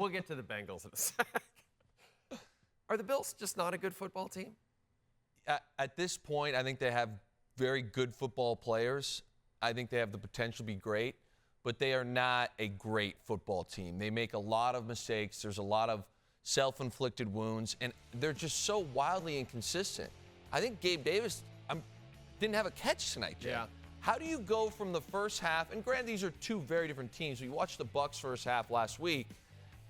We'll get to the Bengals in a sec. Are the Bills just not a good football team? At this point, I think they have very good football players. I think they have the potential to be great, but they are not a great football team. They make a lot of mistakes. There's a lot of self-inflicted wounds, and they're just so wildly inconsistent. I think Gabe Davis didn't have a catch tonight, Jay. Yeah. How do you go from the first half, and granted, these are two very different teams. You watched the Bucs first half last week,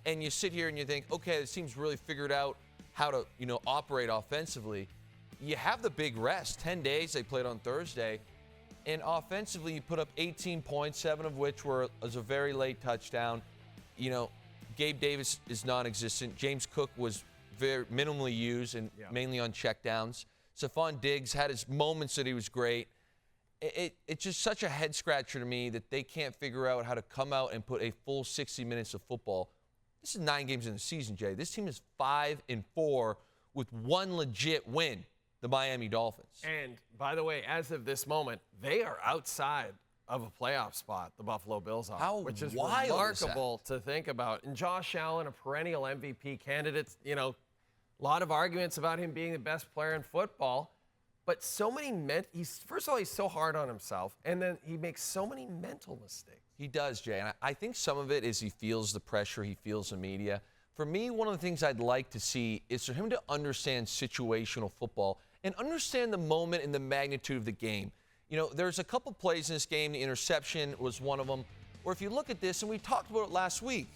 and you sit here and you think, okay, this team's really figured out how to, operate offensively. You have the big rest, 10 days. They played on Thursday. And offensively, you put up 18 points, 7 of which was a very late touchdown. Gabe Davis is non-existent. James Cook was very minimally used and mainly on checkdowns. Stephon Diggs had his moments that he was great. It's just such a head-scratcher to me that they can't figure out how to come out and put a full 60 minutes of football. This is 9 games in the season, Jay. This team is 5-4 with one legit win, the Miami Dolphins. And, by the way, as of this moment, they are outside of a playoff spot, the Buffalo Bills are, which is remarkable to think about. And Josh Allen, a perennial MVP candidate, a lot of arguments about him being the best player in football. But first of all, he's so hard on himself, and then he makes so many mental mistakes. He does, Jay, and I think some of it is he feels the pressure, he feels the media. For me, one of the things I'd like to see is for him to understand situational football and understand the moment and the magnitude of the game. There's a couple plays in this game. The interception was one of them. Or if you look at this, and we talked about it last week,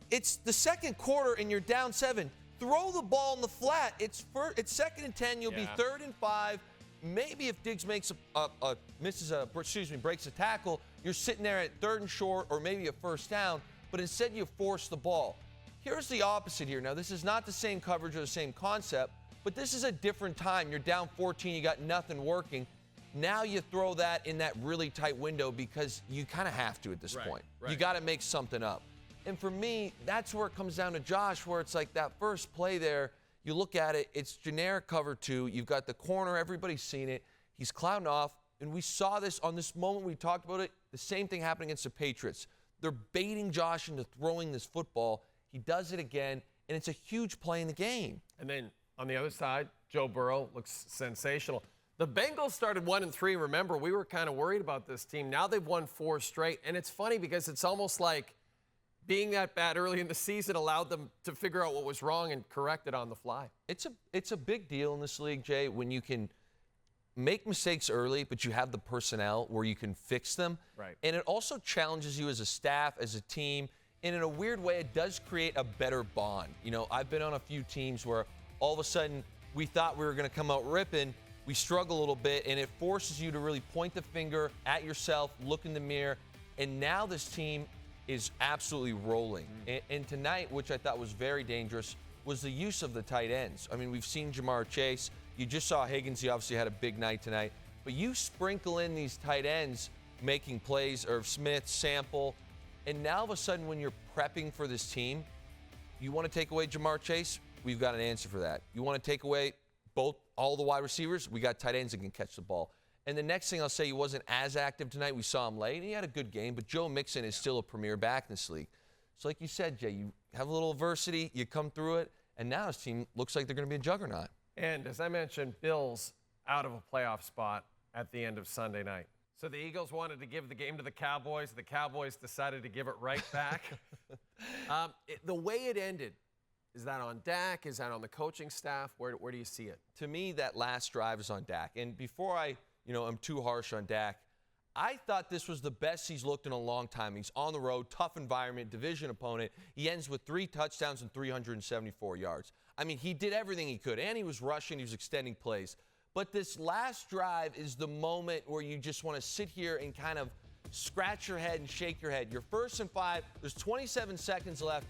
it's the second quarter and you're down 7. Throw the ball in the flat. It's 2nd and 10. You'll be 3rd and 5. Maybe if Diggs breaks a tackle, you're sitting there at 3rd and short or maybe a first down, but instead you force the ball. Here's the opposite here. Now, this is not the same coverage or the same concept, but this is a different time. You're down 14. You got nothing working. Now you throw that in that really tight window because you kind of have to at this point. Right. You got to make something up. And for me, that's where it comes down to Josh, where it's like that first play there, you look at it, it's generic cover 2. You've got the corner. Everybody's seen it. He's clouding off. And we saw this on this moment we talked about it, the same thing happening against the Patriots. They're baiting Josh into throwing this football. He does it again, and it's a huge play in the game. And then on the other side, Joe Burrow looks sensational. The Bengals started 1-3. Remember, we were kind of worried about this team. Now they've won 4 straight. And it's funny because it's almost like being that bad early in the season allowed them to figure out what was wrong and correct it on the fly. It's a big deal in this league, Jay, when you can make mistakes early, but you have the personnel where you can fix them. Right. And it also challenges you as a staff, as a team. And in a weird way, it does create a better bond. I've been on a few teams where all of a sudden we thought we were going to come out ripping. We struggle a little bit, and it forces you to really point the finger at yourself, look in the mirror. And now this team is absolutely rolling. And tonight, which I thought was very dangerous, was the use of the tight ends. I mean, we've seen Jamar Chase. You just saw Higgins. He obviously had a big night tonight. But you sprinkle in these tight ends making plays, Irv Smith, Sample, and now all of a sudden when you're prepping for this team, you want to take away Jamar Chase? We've got an answer for that. You want to take away all the wide receivers? We got tight ends that can catch the ball. And the next thing I'll say, he wasn't as active tonight. We saw him late, and he had a good game, but Joe Mixon is still a premier back in this league. So like you said, Jay, you have a little adversity, you come through it, and now his team looks like they're going to be a juggernaut. And as I mentioned, Bills out of a playoff spot at the end of Sunday night. So the Eagles wanted to give the game to the Cowboys. The Cowboys decided to give it right back. The way it ended, is that on Dak? Is that on the coaching staff? Where do you see it? To me, that last drive is on Dak. And before I'm too harsh on Dak, I thought this was the best he's looked in a long time. He's on the road, tough environment, division opponent. He ends with 3 touchdowns and 374 yards. I mean, he did everything he could, and he was rushing, he was extending plays. But this last drive is the moment where you just want to sit here and kind of scratch your head and shake your head. You're 1st and 5. There's 27 seconds left.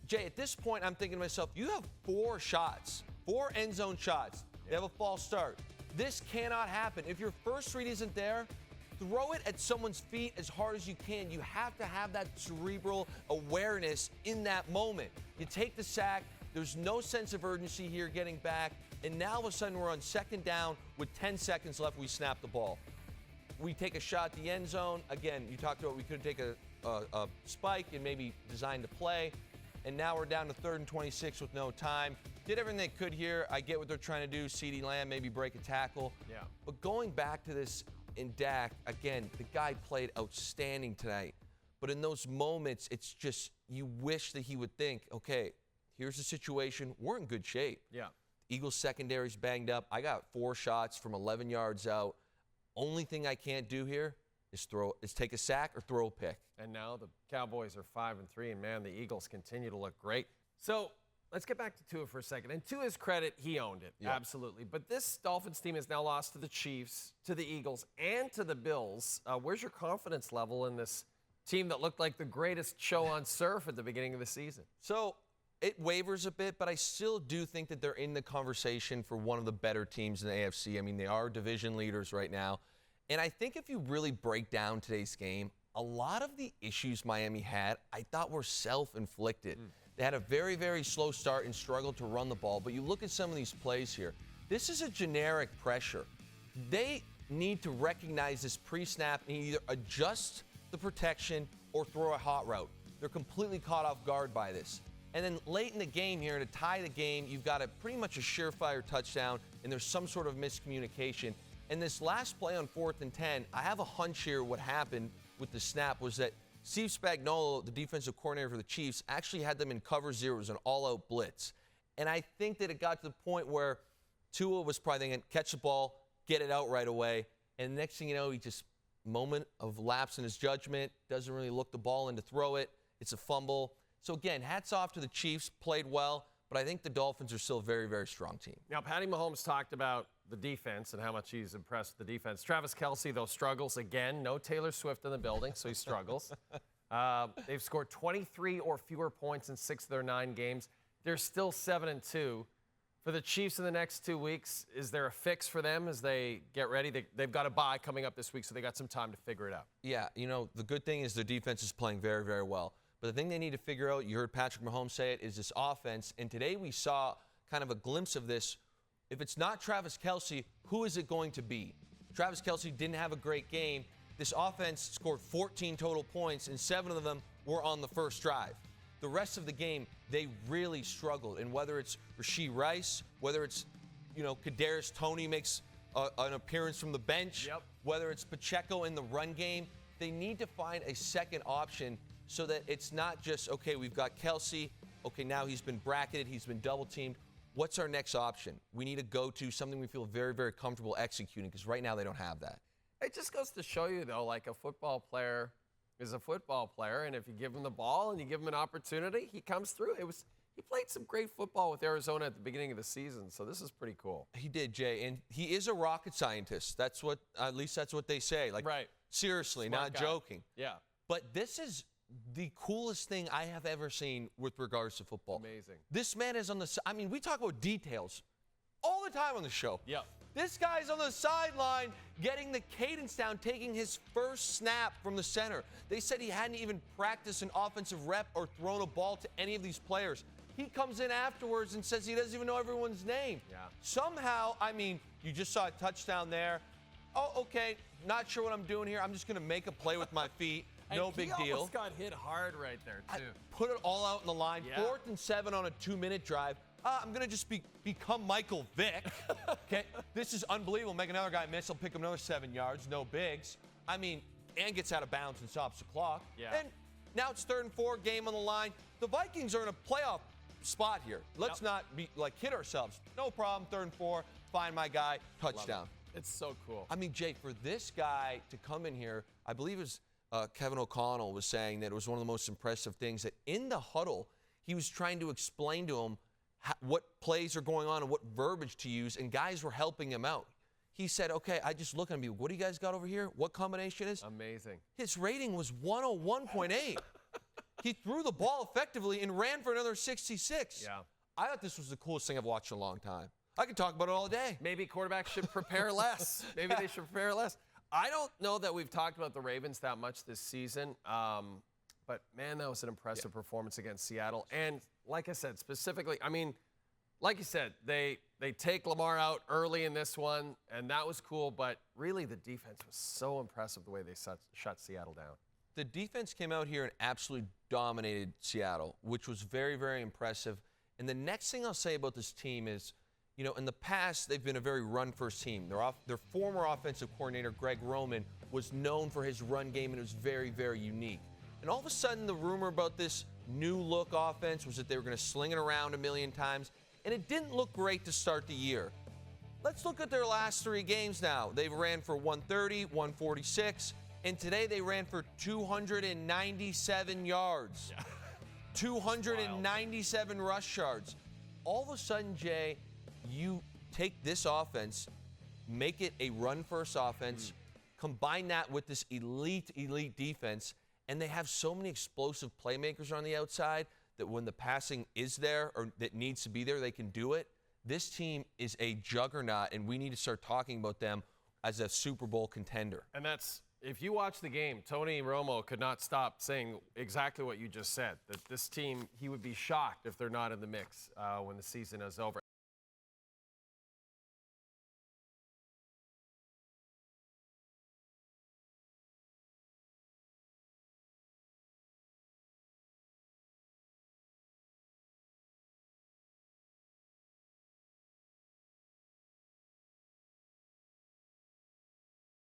Jay, at this point, I'm thinking to myself, you have 4 shots, 4 end zone shots. They have a false start. This cannot happen. If your first read isn't there, throw it at someone's feet as hard as you can. You have to have that cerebral awareness in that moment. You take the sack. There's no sense of urgency here getting back. And now all of a sudden we're on 2nd down with 10 seconds left. We snap the ball. We take a shot at the end zone. Again, you talked about we could take a spike and maybe design the play. and now we're down to 3rd and 26 with no time. Did everything they could here. I get what they're trying to do. CeeDee Lamb, maybe break a tackle. Yeah. But going back to this in Dak, again, the guy played outstanding tonight. But in those moments, it's just you wish that he would think, okay, here's the situation. We're in good shape. Yeah. Eagles secondary's banged up. I got 4 shots from 11 yards out. Only thing I can't do here is take a sack or throw a pick. And now the Cowboys are 5-3, and man, the Eagles continue to look great. So let's get back to Tua for a second. And to his credit, he owned it, absolutely. But this Dolphins team has now lost to the Chiefs, to the Eagles, and to the Bills. Where's your confidence level in this team that looked like the greatest show on surf at the beginning of the season? So it wavers a bit, but I still do think that they're in the conversation for one of the better teams in the AFC. I mean, they are division leaders right now. And I think if you really break down today's game, a lot of the issues Miami had, I thought were self-inflicted. They had a very, very slow start and struggled to run the ball. But you look at some of these plays here. This is a generic pressure. They need to recognize this pre-snap and either adjust the protection or throw a hot route. They're completely caught off guard by this. And then late in the game here, to tie the game, you've got pretty much a surefire touchdown, and there's some sort of miscommunication. And this last play on 4th and 10, I have a hunch here what happened with the snap was that Steve Spagnuolo, the defensive coordinator for the Chiefs, actually had them in cover 0. It was an all-out blitz. And I think that it got to the point where Tua was probably thinking, catch the ball, get it out right away. And the next thing you know, he just, moment of lapse in his judgment, doesn't really look the ball in to throw it. It's a fumble. So again, hats off to the Chiefs, played well, but I think the Dolphins are still a very, very strong team. Now, Patty Mahomes talked about the defense and how much he's impressed with the defense. Travis Kelce, though, struggles again. No Taylor Swift in the building, so he struggles. They've scored 23 or fewer points in 6 of their 9 games. They're still 7-2. For the Chiefs in the next 2 weeks, is there a fix for them as they get ready? They've got a bye coming up this week, so they got some time to figure it out. Yeah, you know, the good thing is their defense is playing very, very well. But the thing they need to figure out, you heard Patrick Mahomes say it, is this offense. And today we saw kind of a glimpse of this. If it's not Travis Kelce, who is it going to be? Travis Kelce didn't have a great game. This offense scored 14 total points, and 7 of them were on the first drive. The rest of the game, they really struggled. And whether it's Rashee Rice, whether it's, you know, Kadarius Toney makes an appearance from the bench, whether it's Pacheco in the run game, they need to find a second option so that it's not just, okay, we've got Kelce, okay, now he's been bracketed, he's been double-teamed. What's our next option? We need to go to something we feel very, very comfortable executing, because right now they don't have that. It just goes to show you, though, like a football player is a football player, and if you give him the ball and you give him an opportunity, he comes through. He played some great football with Arizona at the beginning of the season, so this is pretty cool. He did, Jay, and he is a rocket scientist. That's what, at least that's what they say. Like, right. Seriously, Smart not guy. joking. Yeah. But this is the coolest thing I have ever seen with regards to football. Amazing. This man is on the, I mean, we talk about details all the time on the show. Yep. This guy's on the sideline getting the cadence down, taking his first snap from the center. They said he hadn't even practiced an offensive rep or thrown a ball to any of these players. He comes in afterwards and says he doesn't even know everyone's name. Yeah. Somehow, I mean, you just saw a touchdown there. Oh, okay, not sure what I'm doing here. I'm just going to make a play with my feet. No big deal. He almost got hit hard right there, too. Put it all out in the line. Yeah. 4th and 7 on a 2-minute drive. I'm going to just become Michael Vick. Okay, this is unbelievable. Make another guy miss. He'll pick him another 7 yards. No bigs. I mean, and gets out of bounds and stops the clock. Yeah. And now it's 3rd and 4, game on the line. The Vikings are in a playoff spot here. Let's not be kid ourselves. No problem. 3rd and 4. Find my guy. Touchdown. It's so cool. I mean, Jay, for this guy to come in here, I believe it was Kevin O'Connell was saying that it was one of the most impressive things, that in the huddle, he was trying to explain to him what plays are going on and what verbiage to use, and guys were helping him out. He said, okay, I just look at him, what do you guys got over here? What combination is? Amazing. His rating was 101.8. He threw the ball effectively and ran for another 66. Yeah. I thought this was the coolest thing I've watched in a long time. I could talk about it all day. Maybe quarterbacks should prepare less. Maybe they should prepare less. I don't know that we've talked about the Ravens that much this season, but, man, that was an impressive performance against Seattle. And like I said, specifically, I mean, like you said, they take Lamar out early in this one, and that was cool, but really the defense was so impressive the way they shut Seattle down. the defense came out here and absolutely dominated Seattle, which was very, very impressive. And the next thing I'll say about this team is, you know, in the past, they've been a very run-first team. Their former offensive coordinator, Greg Roman, was known for his run game, and it was very, very unique. And all of a sudden, the rumor about this new-look offense was that they were going to sling it around a million times, and it didn't look great to start the year. Let's look at their last 3 games now. They ran for 130, 146, and today they ran for 297 yards. Yeah. 297 rush yards. All of a sudden, Jay, you take this offense, make it a run-first offense, combine that with this elite defense, and they have so many explosive playmakers on the outside that when the passing is there or that needs to be there, they can do it. This team is a juggernaut, and we need to start talking about them as a Super Bowl contender. And that's, if you watch the game, Tony Romo could not stop saying exactly what you just said, that this team, he would be shocked if they're not in the mix when the season is over.